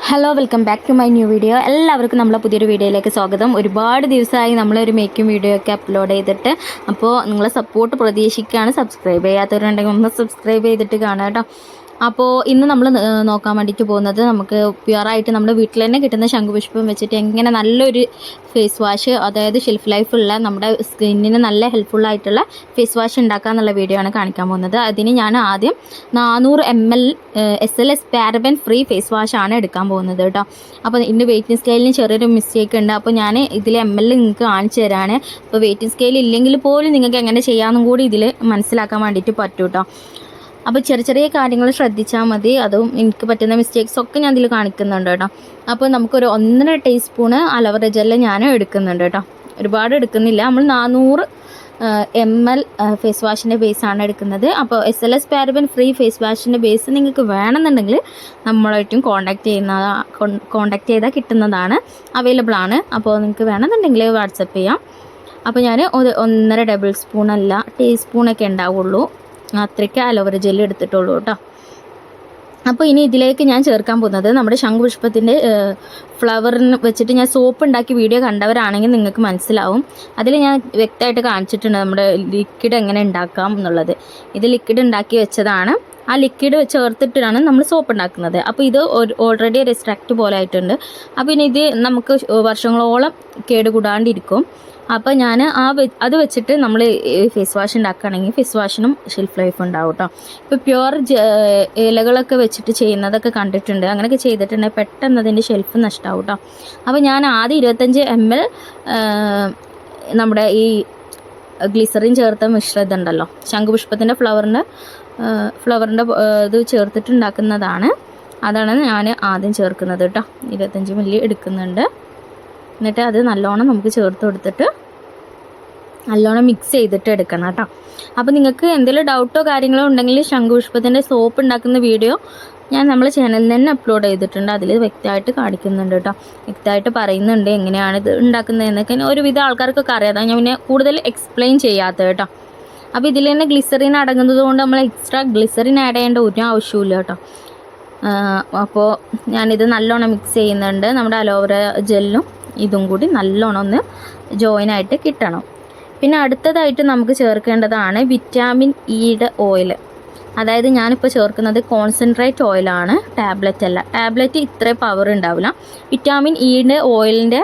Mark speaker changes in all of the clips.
Speaker 1: Hello welcome back to my new video. എല്ലാവർക്കും നമ്മളെ പുതിയൊരു വീഡിയോയിലേക്ക് സ്വാഗതം. ഒരുപാട് ദിവസമായി നമ്മളൊരു മേക്കിംഗ് വീഡിയോ ഒക്കെ അപ്ലോഡ് ചെയ്തിട്ട്. അപ്പോൾ നിങ്ങളെ സപ്പോർട്ട് പ്രതീക്ഷിക്കുകയാണ്. സബ്സ്ക്രൈബ് ചെയ്യാത്തവരുണ്ടെങ്കിൽ ഒന്ന് സബ്സ്ക്രൈബ് ചെയ്തിട്ട് കാണാം കേട്ടോ. അപ്പോൾ ഇന്ന് നമ്മൾ നോക്കാൻ വേണ്ടിയിട്ട് പോകുന്നത് നമുക്ക് പ്യുവറായിട്ട് നമ്മുടെ വീട്ടിൽ തന്നെ കിട്ടുന്ന ശംഖുപുഷ്പം വെച്ചിട്ട് എങ്ങനെ നല്ലൊരു ഫേസ് വാഷ്, അതായത് ഷെൽഫ് ലൈഫുള്ള നമ്മുടെ സ്കിന്നിന് നല്ല ഹെൽപ്ഫുള്ളായിട്ടുള്ള ഫേസ് വാഷ് ഉണ്ടാക്കാമെന്നുള്ള വീഡിയോ ആണ് കാണിക്കാൻ പോകുന്നത്. അതിന് ഞാൻ ആദ്യം 400 ml SLS paraben free face വാഷാണ് എടുക്കാൻ പോകുന്നത് കേട്ടോ. അപ്പോൾ ഇതിൻ്റെ വെയിറ്റിംഗ് സ്കെയിലിന് ചെറിയൊരു മിസ്റ്റേക്ക് ഉണ്ട്. അപ്പോൾ ഞാൻ ഇതിൽ ML നിങ്ങൾക്ക് കാണിച്ചു തരാണ്. അപ്പോൾ വെയിറ്റിംഗ് സ്കെയിൽ ഇല്ലെങ്കിൽ പോലും നിങ്ങൾക്ക് എങ്ങനെ ചെയ്യാമെന്നും കൂടി ഇതിൽ മനസ്സിലാക്കാൻ വേണ്ടിയിട്ട് പറ്റും കേട്ടോ. അപ്പോൾ ചെറിയ കാര്യങ്ങൾ ശ്രദ്ധിച്ചാൽ മതി. അതും എനിക്ക് പറ്റുന്ന മിസ്റ്റേക്സ് ഒക്കെ ഞാൻ ഇതിൽ കാണിക്കുന്നുണ്ട് കേട്ടോ. അപ്പോൾ നമുക്കൊരു 1.5 ടീസ്പൂണ് അലോവേറ ജെല്ല് ഞാൻ എടുക്കുന്നുണ്ട് കേട്ടോ. ഒരുപാട് എടുക്കുന്നില്ല. നമ്മൾ 400 ml ഫേസ് വാഷിൻ്റെ ബേസാണ് എടുക്കുന്നത്. അപ്പോൾ SLS പാരബൻ ഫ്രീ ഫേസ് വാഷിൻ്റെ ബേസ് നിങ്ങൾക്ക് വേണമെന്നുണ്ടെങ്കിൽ നമ്മളായിട്ടും കോൺടാക്റ്റ് ചെയ്താൽ കിട്ടുന്നതാണ്, അവൈലബിൾ ആണ്. അപ്പോൾ നിങ്ങൾക്ക് വേണമെന്നുണ്ടെങ്കിൽ വാട്സപ്പ് ചെയ്യാം. അപ്പോൾ ഞാൻ 1.5 ടേബിൾ സ്പൂണല്ല, ടീസ്പൂണൊക്കെ ഉണ്ടാവുള്ളൂ, അത്രയ്ക്ക് അലോവേറ ജെല്ല് എടുത്തിട്ടുള്ളൂ കേട്ടോ. അപ്പോൾ ഇനി ഇതിലേക്ക് ഞാൻ ചേർക്കാൻ പോകുന്നത് നമ്മുടെ ശംഖുപുഷ്പത്തിൻ്റെ ഫ്ലവറിന് വെച്ചിട്ട് ഞാൻ സോപ്പ് ഉണ്ടാക്കി വീഡിയോ കണ്ടവരാണെങ്കിൽ നിങ്ങൾക്ക് മനസ്സിലാവും. അതിൽ ഞാൻ വ്യക്തമായിട്ട് കാണിച്ചിട്ടുണ്ട് നമ്മുടെ ലിക്വിഡ് എങ്ങനെ ഉണ്ടാക്കാം എന്നുള്ളത്. ഇത് ലിക്വിഡ് ഉണ്ടാക്കി വെച്ചതാണ്. ആ ലിക്വിഡ് ചേർത്തിട്ടാണ് നമ്മൾ സോപ്പ് ഉണ്ടാക്കുന്നത്. അപ്പോൾ ഇത് ഓൾറെഡി ഒരു എക്സ്ട്രാക്റ്റ് പോലെ ആയിട്ടുണ്ട്. അപ്പോൾ ഇനി ഇത് നമുക്ക് വർഷങ്ങളോളം കേടുകൂടാണ്ടിരിക്കും. അപ്പോൾ ഞാൻ അത് വെച്ചിട്ട് നമ്മൾ ഫേസ് വാഷ് ഉണ്ടാക്കുകയാണെങ്കിൽ ഫേസ് വാഷിനും ഷെൽഫ് ലൈഫ് ഉണ്ടാവും കേട്ടോ. ഇപ്പോൾ പ്യുവർ ഇലകളൊക്കെ വെച്ചിട്ട് ചെയ്യുന്നതൊക്കെ കണ്ടിട്ടുണ്ട്. അങ്ങനെയൊക്കെ ചെയ്തിട്ടുണ്ടെങ്കിൽ പെട്ടെന്ന് അതിൻ്റെ ഷെൽഫ് നഷ്ടമാവും കേട്ടോ. അപ്പോൾ ഞാൻ ആദ്യം 25 ml നമ്മുടെ ഈ ഗ്ലിസറിൻ ചേർത്ത മിശ്രിതം ഉണ്ടല്ലോ, ശംഖുപുഷ്പത്തിൻ്റെ ഫ്ലവറിൻ്റെ ഇത് ചേർത്തിട്ടുണ്ടാക്കുന്നതാണ്. അതാണ് ഞാൻ ആദ്യം ചേർക്കുന്നത് കേട്ടോ. 25 ml എടുക്കുന്നുണ്ട്. എന്നിട്ട് അത് നല്ലോണം നമുക്ക് ചേർത്ത് കൊടുത്തിട്ട് നല്ലോണം മിക്സ് ചെയ്തിട്ട് എടുക്കണം കേട്ടോ. അപ്പോൾ നിങ്ങൾക്ക് എന്തെങ്കിലും ഡൗട്ടോ കാര്യങ്ങളോ ഉണ്ടെങ്കിൽ ശംഖുപുഷ്പത്തിൻ്റെ സോപ്പ് ഉണ്ടാക്കുന്ന വീഡിയോ ഞാൻ നമ്മളെ ചാനലിൽ തന്നെ അപ്ലോഡ് ചെയ്തിട്ടുണ്ട്. അതിൽ വ്യക്തമായിട്ട് കാണിക്കുന്നുണ്ട് കേട്ടോ. വ്യക്തമായിട്ട് പറയുന്നുണ്ട് എങ്ങനെയാണ് ഇത് ഉണ്ടാക്കുന്നതെന്നൊക്കെ. ഒരുവിധം ആൾക്കാർക്കൊക്കെ അറിയാം, ഞാൻ പിന്നെ കൂടുതൽ എക്സ്പ്ലെയിൻ ചെയ്യാത്തത് കേട്ടോ. അപ്പോൾ ഇതിൽ തന്നെ ഗ്ലിസറിൻ അടങ്ങുന്നത് കൊണ്ട് നമ്മൾ എക്സ്ട്രാ ഗ്ലിസറിൻ ആഡ് ചെയ്യേണ്ട ഒരു ആവശ്യമില്ല കേട്ടോ. അപ്പോൾ ഞാനിത് നല്ലോണം മിക്സ് ചെയ്യുന്നുണ്ട്. നമ്മുടെ അലോവേറ ജെല്ലും ഇതും കൂടി നല്ലോണം ഒന്ന് ജോയിനായിട്ട് കിട്ടണം. പിന്നെ അടുത്തതായിട്ട് നമുക്ക് ചേർക്കേണ്ടതാണ് വിറ്റാമിൻ ഇയുടെ ഓയിൽ. അതായത് ഞാനിപ്പോൾ ചേർക്കുന്നത് കോൺസെൻട്രേറ്റ് ഓയിലാണ്, ടാബ്ലറ്റ് അല്ല. ടാബ്ലറ്റ് ഇത്ര പവർ ഉണ്ടാവില്ല. വിറ്റാമിൻ ഇയുടെ ഓയിലിൻ്റെ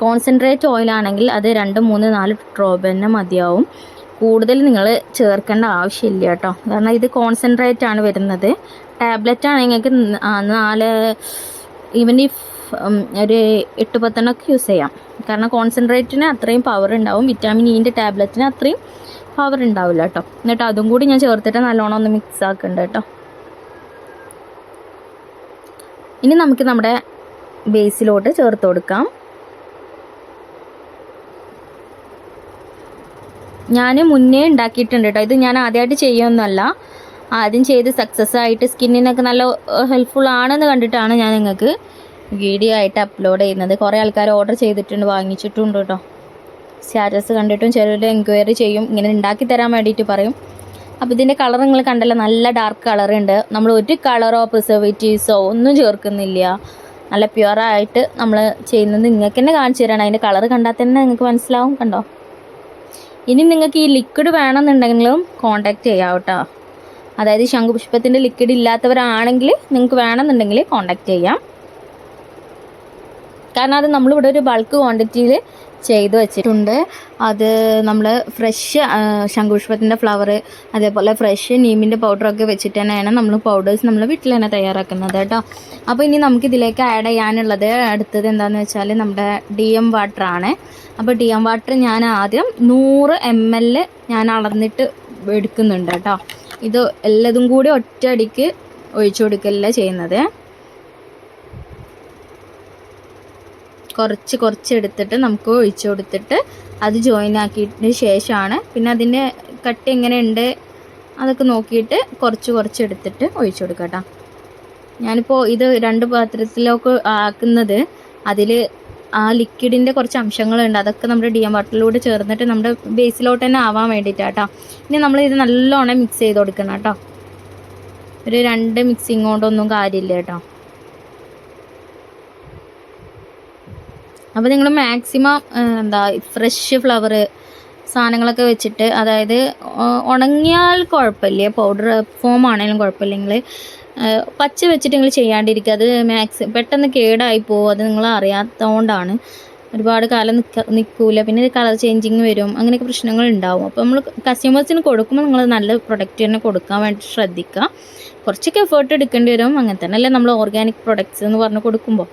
Speaker 1: കോൺസെൻട്രേറ്റ് ഓയിലാണെങ്കിൽ അത് 2, 3, 4 ഡ്രോപ്പ് തന്നെ മതിയാവും. കൂടുതൽ നിങ്ങൾ ചേർക്കേണ്ട ആവശ്യമില്ല കേട്ടോ. കാരണം ഇത് കോൺസെൻട്രേറ്റ് ആണ് വരുന്നത്. ടാബ്ലറ്റ് ആണെങ്കിൽ നിങ്ങൾക്ക് 4 ഈവൻ ഒരു 8-10 യൂസ് ചെയ്യാം. കാരണം കോൺസെൻട്രേറ്റിന് അത്രയും പവർ ഉണ്ടാവും, വിറ്റാമിൻ ഇൻ്റെ ടാബ്ലറ്റിന് അത്രയും പവർ ഉണ്ടാവില്ല കേട്ടോ. എന്നിട്ട് അതും കൂടി ഞാൻ ചേർത്തിട്ട് നല്ലോണം ഒന്ന് മിക്സ് ആക്കുന്നുണ്ട് കേട്ടോ. ഇനി നമുക്ക് നമ്മുടെ ബേസിലോട്ട് ചേർത്ത് കൊടുക്കാം. ഞാൻ മുന്നേ ഉണ്ടാക്കിയിട്ടുണ്ട് കേട്ടോ. ഇത് ഞാൻ ആദ്യമായിട്ട് ചെയ്യുമൊന്നുമല്ല, ആദ്യം ചെയ്ത് സക്സസ് ആയിട്ട് സ്കിന്നിനൊക്കെ നല്ല ഹെൽപ്ഫുൾ ആണെന്ന് കണ്ടിട്ടാണ് ഞാൻ നിങ്ങൾക്ക് വീഡിയോ ആയിട്ട് അപ്ലോഡ് ചെയ്യുന്നത്. കുറേ ആൾക്കാർ ഓർഡർ ചെയ്തിട്ടുണ്ട്, വാങ്ങിച്ചിട്ടുണ്ട് കേട്ടോ. സ്റ്റാറ്റസ് കണ്ടിട്ടും ചിലർ എൻക്വയറി ചെയ്യും, ഇങ്ങനെ ഉണ്ടാക്കി തരാൻ വേണ്ടിയിട്ട് പറയും. അപ്പോൾ ഇതിൻ്റെ കളർ നിങ്ങൾ കണ്ടല്ലോ, നല്ല ഡാർക്ക് കളറുണ്ട്. നമ്മൾ ഒരു കളറോ പ്രിസർവേറ്റീവ്സോ ഒന്നും ചേർക്കുന്നില്ല. നല്ല പ്യുവറായിട്ട് നമ്മൾ ചെയ്യുന്നത് നിങ്ങൾക്ക് തന്നെ കാണിച്ചു തരാണ്. അതിൻ്റെ കളർ കണ്ടാൽ തന്നെ നിങ്ങൾക്ക് മനസ്സിലാവും, കണ്ടോ. ഇനി നിങ്ങൾക്ക് ഈ ലിക്വിഡ് വേണമെന്നുണ്ടെങ്കിലും കോൺടാക്റ്റ് ചെയ്യാം കേട്ടോ. അതായത് ശംഖുപുഷ്പത്തിൻ്റെ ലിക്വിഡ് ഇല്ലാത്തവരാണെങ്കിൽ നിങ്ങൾക്ക് വേണമെന്നുണ്ടെങ്കിൽ കോൺടാക്റ്റ് ചെയ്യാം. കാരണം അത് നമ്മളിവിടെ ഒരു ബൾക്ക് ക്വാണ്ടിറ്റിയിൽ ചെയ്ത് വെച്ചിട്ടുണ്ട്. അത് നമ്മൾ ഫ്രഷ് ശംഖുപുഷ്പത്തിൻ്റെ ഫ്ലവർ, അതേപോലെ ഫ്രഷ് നീമിൻ്റെ പൗഡറൊക്കെ വെച്ചിട്ട് തന്നെയാണ് നമ്മൾ പൗഡേഴ്സ് നമ്മൾ വീട്ടിൽ തന്നെ തയ്യാറാക്കുന്നത് കേട്ടോ. അപ്പോൾ ഇനി നമുക്കിതിലേക്ക് ആഡ് ചെയ്യാനുള്ളത് അടുത്തത് എന്താണെന്ന് വെച്ചാൽ നമ്മുടെ DM വാട്ടറാണ്. അപ്പോൾ DM വാട്ടർ ഞാൻ ആദ്യം 100 ml ഞാൻ അളന്നിട്ട് എടുക്കുന്നുണ്ട് കേട്ടോ. ഇത് എല്ലാതും കൂടി ഒറ്റയടിക്ക് ഒഴിച്ചു കൊടുക്കല്ല ചെയ്യുന്നത്. കുറച്ച് എടുത്തിട്ട് നമുക്ക് ഒഴിച്ചു കൊടുത്തിട്ട് അത് ജോയിൻ ആക്കിയതിന് ശേഷമാണ് പിന്നെ അതിൻ്റെ കട്ട് എങ്ങനെയുണ്ട് അതൊക്കെ നോക്കിയിട്ട് കുറച്ച് എടുത്തിട്ട് ഒഴിച്ചു കൊടുക്കാം കേട്ടോ. ഞാനിപ്പോൾ ഇത് 2 പാത്രത്തിലൊക്കെ ആക്കുന്നത് അതിൽ ആ ലിക്വിഡിൻ്റെ കുറച്ച് അംശങ്ങളുണ്ട്. അതൊക്കെ നമ്മുടെ DM വാട്ടറിലൂടെ ചേർന്നിട്ട് നമ്മുടെ ബേസിലോട്ട് തന്നെ ആവാൻ വേണ്ടിയിട്ടാണ് കേട്ടോ. ഇനി നമ്മൾ ഇത് നല്ലോണം മിക്സ് ചെയ്ത് കൊടുക്കണം കേട്ടോ. ഒരു 2 മിക്സിങ് കൊണ്ടൊന്നും കാര്യമില്ല കേട്ടോ. അപ്പോൾ നിങ്ങൾ മാക്സിമം എന്താ ഫ്രഷ് ഫ്ലവർ സാധനങ്ങളൊക്കെ വെച്ചിട്ട്, അതായത് ഉണങ്ങിയാൽ കുഴപ്പമില്ല, പൗഡർ ഫോം ആണെങ്കിലും കുഴപ്പമില്ല, നിങ്ങൾ പച്ച വെച്ചിട്ട് നിങ്ങൾ ചെയ്യാണ്ടിരിക്കുക. അത് പെട്ടെന്ന് കേടായി പോകും. അത് നിങ്ങൾ അറിയാത്തതുകൊണ്ടാണ്. ഒരുപാട് കാലം നിൽക്കില്ല, പിന്നെ കളർ ചേഞ്ചിങ് വരും, അങ്ങനെയൊക്കെ പ്രശ്നങ്ങൾ ഉണ്ടാവും. അപ്പോൾ നമ്മൾ കസ്റ്റമേഴ്സിന് കൊടുക്കുമ്പോൾ നിങ്ങൾ നല്ല പ്രൊഡക്റ്റ് തന്നെ കൊടുക്കാൻ വേണ്ടി ശ്രദ്ധിക്കുക. കുറച്ചൊക്കെ എഫേർട്ട് എടുക്കേണ്ടി വരും. അങ്ങനെ തന്നെ അല്ലേ നമ്മൾ ഓർഗാനിക് പ്രൊഡക്ട്സ് എന്ന് പറഞ്ഞ് കൊടുക്കുമ്പോൾ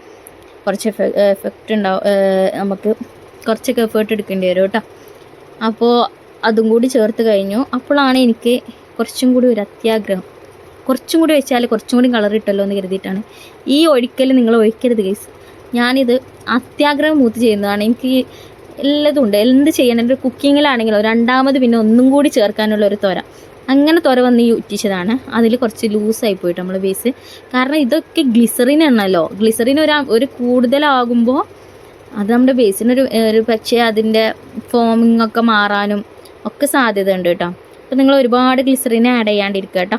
Speaker 1: കുറച്ച് എഫക്റ്റ് ഉണ്ടാവും, നമുക്ക് കുറച്ചൊക്കെ എഫേർട്ട് എടുക്കേണ്ടി വരും കേട്ടോ. അപ്പോൾ അതും കൂടി ചേർത്ത് കഴിഞ്ഞു. അപ്പോഴാണ് എനിക്ക് കുറച്ചും കൂടി ഒരു അത്യാഗ്രഹം, കുറച്ചും കൂടി വെച്ചാൽ കുറച്ചും കൂടി കളർ ഇട്ടല്ലോ എന്ന് കരുതിയിട്ടാണ്. ഈ ഒഴിക്കൽ നിങ്ങൾ ഒഴിക്കരുത് ഗൈസ്. ഞാനിത് അത്യാഗ്രഹം മൂത്ത് ചെയ്യുന്നതാണ്. എനിക്ക് എല്ലാതും ഉണ്ട്, എന്ത് ചെയ്യണം. എൻ്റെ കുക്കിങ്ങിലാണെങ്കിലോ രണ്ടാമത് പിന്നെ ഒന്നും കൂടി ചേർക്കാനുള്ള ഒരു ത്വര, അങ്ങനെ ത്വര വന്ന് യൂറ്റിച്ചതാണ്. അതിൽ കുറച്ച് ലൂസായി പോയിട്ട് നമ്മൾ ബേസ്, കാരണം ഇതൊക്കെ ഗ്ലിസറിൻ ആണല്ലോ. ഗ്ലിസറിൻ ഒരു കൂടുതലാകുമ്പോൾ അത് നമ്മുടെ ബേസിനൊരു പക്ഷേ അതിൻ്റെ ഫോമിങ് ഒക്കെ മാറാനും ഒക്കെ സാധ്യത ഉണ്ട് കേട്ടോ. അപ്പോൾ നിങ്ങൾ ഒരുപാട് ഗ്ലിസറിൻ ആഡ് ചെയ്യാണ്ടിരിക്കുക കേട്ടോ.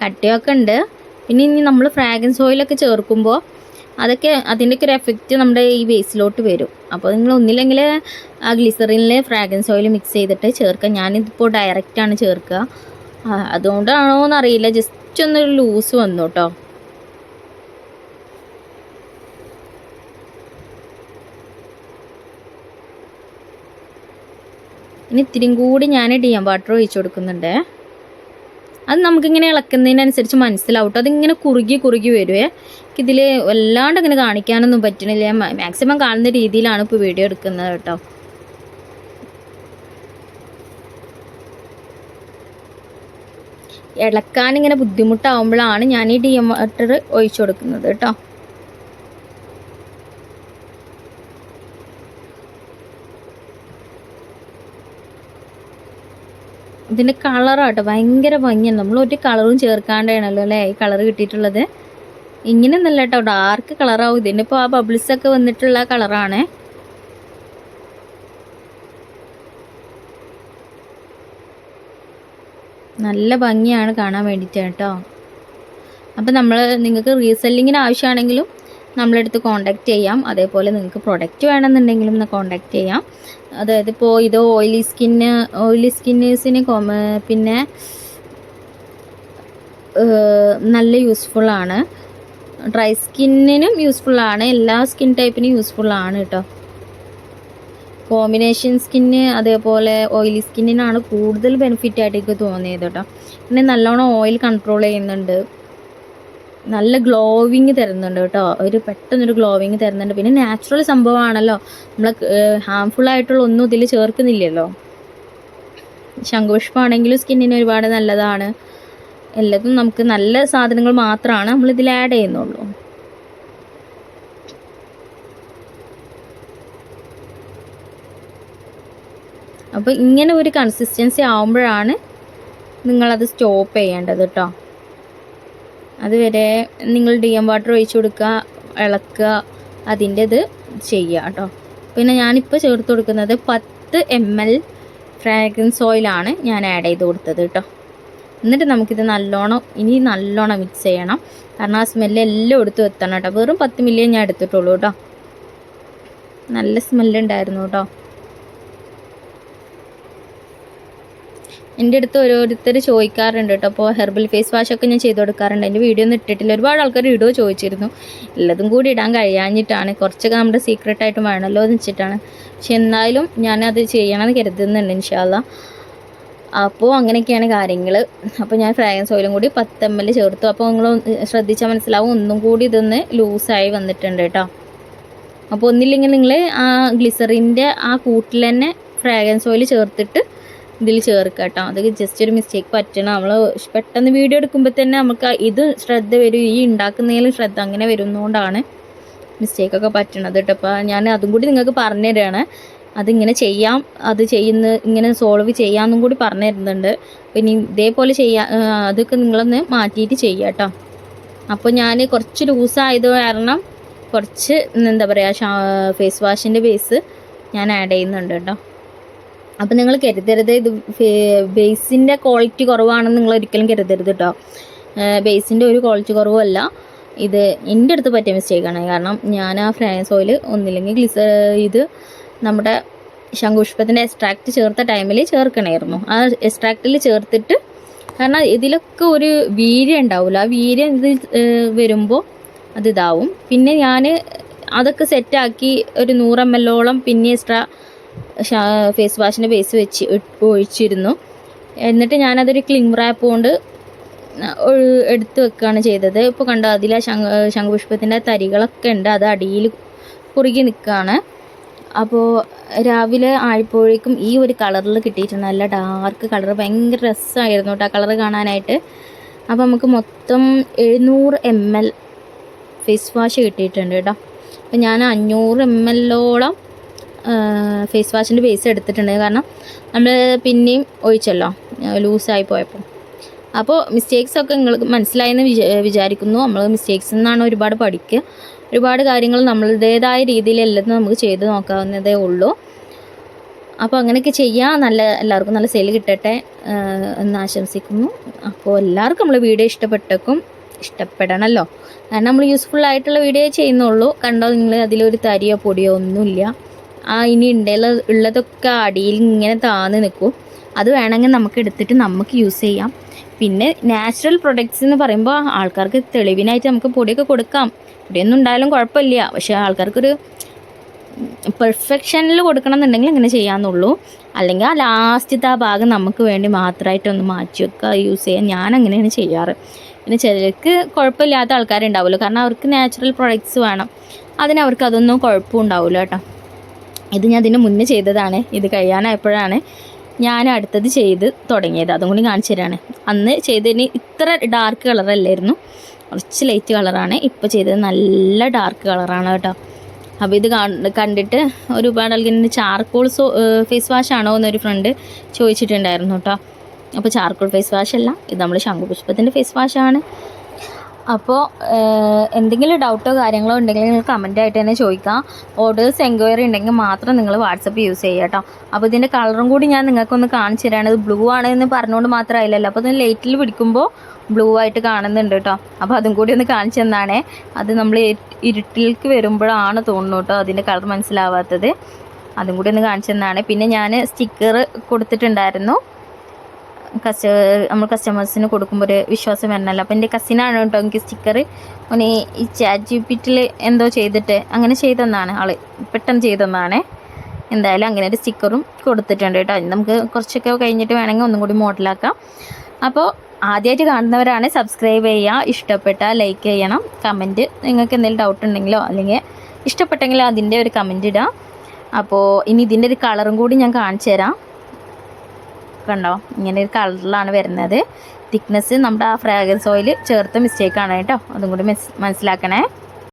Speaker 1: കട്ടിയൊക്കെ ഉണ്ട്. പിന്നെ ഇനി നമ്മൾ ഫ്രാഗ്രൻസ് ഓയിലൊക്കെ ചേർക്കുമ്പോൾ അതൊക്കെ അതിൻ്റെയൊക്കെ ഒരു എഫക്റ്റ് നമ്മുടെ ഈ ബേസിലോട്ട് വരും. അപ്പോൾ നിങ്ങൾ ഒന്നില്ലെങ്കിൽ ആ ഗ്ലിസറിനിൽ ഫ്രാഗ്രൻസ് ഓയിൽ മിക്സ് ചെയ്തിട്ട് ചേർക്കുക. ഞാനിതിപ്പോൾ ഡയറക്റ്റാണ് ചേർക്കുക. അതുകൊണ്ടാണോ എന്നറിയില്ല, ജസ്റ്റ് ഒന്നൊരു ലൂസ് വന്നു കേട്ടോ. ഇനി ഇത്തിരിയും കൂടി ഞാൻ ഡിയം വാട്ടർ ഒഴിച്ചു കൊടുക്കുന്നുണ്ട്. അത് നമുക്കിങ്ങനെ ഇളക്കുന്നതിനനുസരിച്ച് മനസ്സിലാവും. അതിങ്ങനെ കുറുകി വരുവേ. ഇതിൽ വല്ലാണ്ട് അങ്ങനെ കാണിക്കാനൊന്നും പറ്റണില്ല. മാക്സിമം കാണുന്ന രീതിയിലാണ് ഇപ്പോൾ വീഡിയോ എടുക്കുന്നത് കേട്ടോ. ഇളക്കാനിങ്ങനെ ബുദ്ധിമുട്ടാവുമ്പോഴാണ് ഞാൻ ഈ ഡിയം വാട്ടർ ഒഴിച്ചു കൊടുക്കുന്നത് കേട്ടോ. ഇതിൻ്റെ കളറാട്ടോ ഭയങ്കര ഭംഗിയാണ്. നമ്മൾ ഒരു കളറും ചേർക്കാണ്ടാണല്ലോ അല്ലേ ഈ കളർ കിട്ടിയിട്ടുള്ളത്. ഇങ്ങനെ ഒന്നല്ല കേട്ടോ, ഡാർക്ക് കളറാവും. ഇതിൻ്റെ ഇപ്പോൾ ആ ബബിൾസൊക്കെ വന്നിട്ടുള്ള കളറാണ്. നല്ല ഭംഗിയാണ് കാണാൻ വേണ്ടിയിട്ട് കേട്ടോ. അപ്പോൾ നിങ്ങൾക്ക് റീസെല്ലിങ്ങിന് ആവശ്യമാണെങ്കിലും നമ്മളെടുത്ത് കോൺടാക്റ്റ് ചെയ്യാം. അതേപോലെ നിങ്ങൾക്ക് പ്രൊഡക്റ്റ് വേണമെന്നുണ്ടെങ്കിലും കോൺടാക്റ്റ് ചെയ്യാം. അതായത് ഇപ്പോൾ ഇത് ഓയിലി സ്കിന്നേഴ്സിന് പിന്നെ നല്ല യൂസ്ഫുള്ളാണ്. ഡ്രൈ സ്കിന്നിനും യൂസ്ഫുള്ളാണ്, എല്ലാ സ്കിൻ ടൈപ്പിനും യൂസ്ഫുള്ളാണ് കേട്ടോ. കോമ്പിനേഷൻ സ്കിന്ന് അതേപോലെ ഓയിലി സ്കിന്നിനാണ് കൂടുതൽ ബെനിഫിറ്റ് ആയിട്ട് എനിക്ക് തോന്നിയത് കേട്ടോ. പിന്നെ നല്ലോണം ഓയിൽ കൺട്രോൾ ചെയ്യുന്നുണ്ട്, നല്ല ഗ്ലോവിങ് തരുന്നുണ്ട് കേട്ടോ. പെട്ടെന്നൊരു ഗ്ലോവിങ് തരുന്നുണ്ട്. പിന്നെ നാച്ചുറൽ സംഭവമാണല്ലോ, നമ്മൾ ഹാംഫുൾ ആയിട്ടുള്ള ഒന്നും ഇതിൽ ചേർക്കുന്നില്ലല്ലോ. ശംഖുപുഷ്പമാണെങ്കിലും സ്കിന്നിന് ഒരുപാട് നല്ലതാണ്. എല്ലാതും നമുക്ക് നല്ല സാധനങ്ങൾ മാത്രമാണ് നമ്മളിതിൽ ആഡ് ചെയ്യുന്നുള്ളൂ. അപ്പോൾ ഇങ്ങനെ ഒരു കൺസിസ്റ്റൻസി ആവുമ്പോഴാണ് നിങ്ങളത് സ്റ്റോപ്പ് ചെയ്യേണ്ടത് കേട്ടോ. അതുവരെ നിങ്ങൾ ഡിയം വാട്ടർ ഒഴിച്ചു കൊടുക്കുക, ഇളക്കുക, അതിൻ്റെ ഇത് ചെയ്യുക കേട്ടോ. പിന്നെ ഞാനിപ്പോൾ ചേർത്ത് കൊടുക്കുന്നത് 10 ml ഫ്രാഗ്രൻസ് ഓയിലാണ് ഞാൻ ആഡ് ചെയ്ത് കൊടുത്തത് കേട്ടോ. എന്നിട്ട് നമുക്കിത് നല്ലോണം മിക്സ് ചെയ്യണം. കാരണം ആ സ്മെല്ല് എല്ലാം എടുത്ത് എത്തണം കേട്ടോ. വെറും 10 ml ഞാൻ എടുത്തിട്ടുള്ളൂ കേട്ടോ. നല്ല സ്മെല്ലുണ്ടായിരുന്നു കേട്ടോ. എൻ്റെ അടുത്ത് ഓരോരുത്തർ ചോദിക്കാറുണ്ട് കേട്ടോ. അപ്പോൾ ഹെർബൽ ഫേസ് വാഷൊക്കെ ഞാൻ ചെയ്ത് കൊടുക്കാറുണ്ട്. എൻ്റെ വീഡിയോ ഒന്നും ഇട്ടിട്ടില്ല. ഒരുപാട് ആൾക്കാർ വീഡിയോ ചോദിച്ചിരുന്നു. എല്ലാതും കൂടി ഇടാൻ കഴിയാഞ്ഞിട്ടാണ്, കുറച്ചൊക്കെ നമ്മുടെ സീക്രട്ടായിട്ട് വേണമല്ലോ എന്ന് വെച്ചിട്ടാണ്. പക്ഷെ എന്നാലും ഞാനത് ചെയ്യണമെന്ന് കരുതുന്നുണ്ട് ഇൻഷാ അല്ലാഹ്. അപ്പോൾ അങ്ങനെയൊക്കെയാണ് കാര്യങ്ങൾ. അപ്പോൾ ഞാൻ ഫ്രാഗ്രൻസ് ഓയിലും കൂടി 10 ml ചേർത്തു. അപ്പോൾ നിങ്ങൾ ശ്രദ്ധിച്ചാൽ മനസ്സിലാവും ഒന്നും കൂടി ഇതൊന്ന് ലൂസായി വന്നിട്ടുണ്ട് കേട്ടോ. അപ്പോൾ ഒന്നില്ലെങ്കിൽ നിങ്ങൾ ആ ഗ്ലിസറിൻ്റെ ആ കൂട്ടിൽ തന്നെ ഫ്രാഗ്രൻസ് ഓയിൽ ചേർത്തിട്ട് ഇതിൽ ചേർക്കുക കേട്ടോ. അത് ജസ്റ്റ് ഒരു മിസ്റ്റേക്ക് പറ്റണം. നമ്മൾ പെട്ടെന്ന് വീഡിയോ എടുക്കുമ്പോൾ തന്നെ നമുക്ക് ഇത് ശ്രദ്ധ വരും, ഈ ഉണ്ടാക്കുന്നതിലും ശ്രദ്ധ അങ്ങനെ വരുന്നതുകൊണ്ടാണ് മിസ്റ്റേക്കൊക്കെ പറ്റണത് കേട്ടോ. അപ്പോൾ ഞാൻ അതും കൂടി നിങ്ങൾക്ക് പറഞ്ഞു തരികയാണ്. അതിങ്ങനെ ചെയ്യാം, ഇങ്ങനെ സോൾവ് ചെയ്യാമെന്നും കൂടി പറഞ്ഞു തരുന്നുണ്ട്. പിന്നെ ഇതേപോലെ അതൊക്കെ നിങ്ങളൊന്ന് മാറ്റിയിട്ട് ചെയ്യുക കേട്ടോ. അപ്പോൾ ഞാൻ കുറച്ച് ലൂസായത് കാരണം കുറച്ച് എന്താ പറയുക ഫേസ് വാഷിൻ്റെ ബേസ് ഞാൻ ആഡ് ചെയ്യുന്നുണ്ട് കേട്ടോ. അപ്പോൾ നിങ്ങൾ കരുതരുത് ഇത് ബേസിൻ്റെ ക്വാളിറ്റി കുറവാണെന്ന് നിങ്ങൾ ഒരിക്കലും കരുതരുത് കേട്ടോ. ബേസിൻ്റെ ഒരു ക്വാളിറ്റി കുറവല്ല. ഇത് എൻ്റെ അടുത്ത് പറ്റിയ മിസ്റ്റേക്കാണ്. കാരണം ഞാൻ ആ ഫ്രാഗ്രൻസ് ഓയിൽ ഒന്നില്ലെങ്കിൽ ഇത് നമ്മുടെ ശംഖുപുഷ്പത്തിൻ്റെ എക്സ്ട്രാക്റ്റ് ചേർത്ത ടൈമിൽ ചേർക്കണമായിരുന്നു. ആ എക്സ്ട്രാക്റ്റിൽ ചേർത്തിട്ട്, കാരണം ഇതിലൊക്കെ ഒരു വീര്യം ഉണ്ടാവില്ല, ആ വീര്യം ഇത് വരുമ്പോൾ അതിതാവും. പിന്നെ ഞാൻ അതൊക്കെ സെറ്റാക്കി ഒരു 100 ml പിന്നെ എക്സ്ട്രാ ഫേസ് വാഷിൻ്റെ ബേസ് വെച്ച് ഒഴിച്ചിരുന്നു. എന്നിട്ട് ഞാനതൊരു ക്ലിംഗ് റാപ്പ് കൊണ്ട് എടുത്ത് വെക്കുകയാണ് ചെയ്തത്. ഇപ്പോൾ കണ്ടോ, അതിൽ ആ ശംഖുപുഷ്പത്തിൻ്റെ തരികളൊക്കെ ഉണ്ട്, അത് അടിയിൽ കുറുകി നിൽക്കുകയാണ്. അപ്പോൾ രാവിലെ ആയപ്പോഴേക്കും ഈ ഒരു കളറിൽ കിട്ടിയിട്ടുണ്ട്, നല്ല ഡാർക്ക് കളർ, ഭയങ്കര രസമായിരുന്നു കേട്ടോ ആ കളർ കാണാനായിട്ട്. അപ്പോൾ നമുക്ക് മൊത്തം 700 ml ഫേസ് വാഷ് കിട്ടിയിട്ടുണ്ട് കേട്ടോ. അപ്പോൾ ഞാൻ 500 ml ഫേസ് വാഷിൻ്റെ ബേസ് എടുത്തിട്ടുണ്ട്. കാരണം നമ്മൾ പിന്നെയും ഒഴിച്ചല്ലോ ലൂസായി പോയപ്പോൾ. അപ്പോൾ മിസ്റ്റേക്സൊക്കെ നിങ്ങൾക്ക് മനസ്സിലായെന്ന് വിചാരിക്കുന്നു. നമ്മൾ മിസ്റ്റേക്സിൽ നിന്നാണ് ഒരുപാട് പഠിക്കുക. ഒരുപാട് കാര്യങ്ങൾ നമ്മളുടേതായ രീതിയിലെല്ലാം നമുക്ക് ചെയ്ത് നോക്കാവുന്നതേ ഉള്ളൂ. അപ്പോൾ അങ്ങനെയൊക്കെ ചെയ്യാൻ എല്ലാവർക്കും നല്ല സെയിൽ കിട്ടട്ടെ എന്ന് ആശംസിക്കുന്നു. അപ്പോൾ എല്ലാവർക്കും നമ്മൾ വീഡിയോ ഇഷ്ടപ്പെടണമല്ലോ. കാരണം നമ്മൾ യൂസ്ഫുൾ ആയിട്ടുള്ള വീഡിയോ ചെയ്യുന്നുള്ളൂ. കണ്ടോ നിങ്ങൾ, അതിലൊരു തരിയോ പൊടിയോ ഒന്നുമില്ല. ഇനി ഉള്ളതൊക്കെ അടിയിൽ ഇങ്ങനെ താന്ന് നിൽക്കും. അത് വേണമെങ്കിൽ നമുക്ക് എടുത്തിട്ട് നമുക്ക് യൂസ് ചെയ്യാം. പിന്നെ നാച്ചുറൽ പ്രൊഡക്ട്സ് എന്ന് പറയുമ്പോൾ ആൾക്കാർക്ക് തെളിവിനായിട്ട് നമുക്ക് പൊടിയൊക്കെ കൊടുക്കാം. പൊടിയൊന്നും ഉണ്ടായാലും കുഴപ്പമില്ല. പക്ഷേ ആൾക്കാർക്കൊരു പെർഫെക്ഷനിൽ കൊടുക്കണം എന്നുണ്ടെങ്കിൽ അങ്ങനെ ചെയ്യാമെന്നുള്ളൂ. അല്ലെങ്കിൽ ആ ലാസ്റ്റത്തെ ആ ഭാഗം നമുക്ക് വേണ്ടി മാത്രമായിട്ടൊന്ന് മാറ്റി വെക്കുക, യൂസ് ചെയ്യാൻ. ഞാൻ അങ്ങനെയാണ് ചെയ്യാറ്. പിന്നെ ചിലർക്ക് കുഴപ്പമില്ലാത്ത ആൾക്കാരുണ്ടാവുമല്ലോ, കാരണം അവർക്ക് നാച്ചുറൽ പ്രൊഡക്ട്സ് വേണം. അവർക്ക് അതൊന്നും കുഴപ്പമുണ്ടാവില്ല കേട്ടോ. ഇത് ഞാൻ അതിന് മുന്നേ ചെയ്തതാണ്. ഇത് കഴിയാനായപ്പോഴാണ് ഞാൻ അടുത്തത് ചെയ്ത് തുടങ്ങിയത്. അതും കൂടി കാണിച്ചു തരാണ്. അന്ന് ചെയ്തതിന് ഇത്ര ഡാർക്ക് കളറല്ലായിരുന്നു, കുറച്ച് ലൈറ്റ് കളറാണ്. ഇപ്പോൾ ചെയ്തത് നല്ല ഡാർക്ക് കളറാണ് കേട്ടോ. അപ്പോൾ ഇത് കണ്ടിട്ട് ഒരുപാട് ആൾക്കാർ ചാർക്കോൾ ഫേസ് വാഷ് ആണോ എന്നൊരു ഫ്രണ്ട് ചോദിച്ചിട്ടുണ്ടായിരുന്നു കേട്ടോ. അപ്പോൾ ചാർക്കോൾ ഫേസ് വാഷ് അല്ല, ഇത് നമ്മൾ ശംഖുപുഷ്പത്തിൻ്റെ ഫേസ് വാഷാണ്. അപ്പോൾ എന്തെങ്കിലും ഡൗട്ടോ കാര്യങ്ങളോ ഉണ്ടെങ്കിൽ നിങ്ങൾ കമൻറ്റായിട്ട് തന്നെ ചോദിക്കാം. ഓർഡേഴ്സ് എൻക്വയറി ഉണ്ടെങ്കിൽ മാത്രം നിങ്ങൾ വാട്സപ്പ് യൂസ് ചെയ്യുക കേട്ടോ. അപ്പോൾ ഇതിൻ്റെ കളറും കൂടി ഞാൻ നിങ്ങൾക്കൊന്ന് കാണിച്ചു തരാണ്. ഇത് ബ്ലൂ ആണ് എന്ന് പറഞ്ഞുകൊണ്ട് മാത്രമായില്ലല്ലോ, അപ്പോൾ ഇത് ലൈറ്റിൽ പിടിക്കുമ്പോൾ ബ്ലൂ ആയിട്ട് കാണുന്നുണ്ട് കേട്ടോ. അപ്പോൾ അതും കൂടി ഒന്ന് കാണിച്ചു തന്നാണേ. അത് നമ്മൾ ഇരുട്ടിലേക്ക് വരുമ്പോഴാണ് തോന്നുന്നു കേട്ടോ അതിൻ്റെ കളർ മനസ്സിലാവാത്തത്. അതും കൂടി ഒന്ന് കാണിച്ചു തന്നാണ്. പിന്നെ ഞാൻ സ്റ്റിക്കർ കൊടുത്തിട്ടുണ്ടായിരുന്നു. നമ്മൾ കസ്റ്റമേഴ്സിന് കൊടുക്കുമ്പോൾ ഒരു വിശ്വാസം വരണമല്ലോ. അപ്പോൾ എൻ്റെ കസിനാണ് കേട്ടോ എനിക്ക് സ്റ്റിക്കർ ഓന് ഈ ChatGPTയിൽ എന്തോ ചെയ്തിട്ട് അങ്ങനെ ചെയ്തെന്നാണ്, ആൾ പെട്ടെന്ന് ചെയ്തെന്നാണ്. എന്തായാലും അങ്ങനെ ഒരു സ്റ്റിക്കറും കൊടുത്തിട്ടുണ്ട് കേട്ടോ. നമുക്ക് കുറച്ചൊക്കെ കഴിഞ്ഞിട്ട് വേണമെങ്കിൽ ഒന്നും കൂടി മോഡലാക്കാം. അപ്പോൾ ആദ്യമായിട്ട് കാണുന്നവരാണ് സബ്സ്ക്രൈബ് ചെയ്യുക, ഇഷ്ടപ്പെട്ടാൽ ലൈക്ക് ചെയ്യണം, കമൻറ്റ് നിങ്ങൾക്ക് എന്തെങ്കിലും ഡൗട്ട് ഉണ്ടെങ്കിലോ അല്ലെങ്കിൽ ഇഷ്ടപ്പെട്ടെങ്കിലോ അതിൻ്റെ ഒരു കമൻറ്റ് ഇടാം. അപ്പോൾ ഇനി ഇതിൻ്റെ ഒരു കളറും കൂടി ഞാൻ കാണിച്ചു തരാം. കണ്ടോ, ഇങ്ങനെ ഒരു കളറിലാണ് വരുന്നത്. തിക്നെസ് നമ്മുടെ ആ ഫ്രാഗ്രൻസ് ഓയിൽ ചേർത്ത മിസ്റ്റേക്കാണ് കേട്ടോ. അതും കൂടി മനസ്സിലാക്കണേ.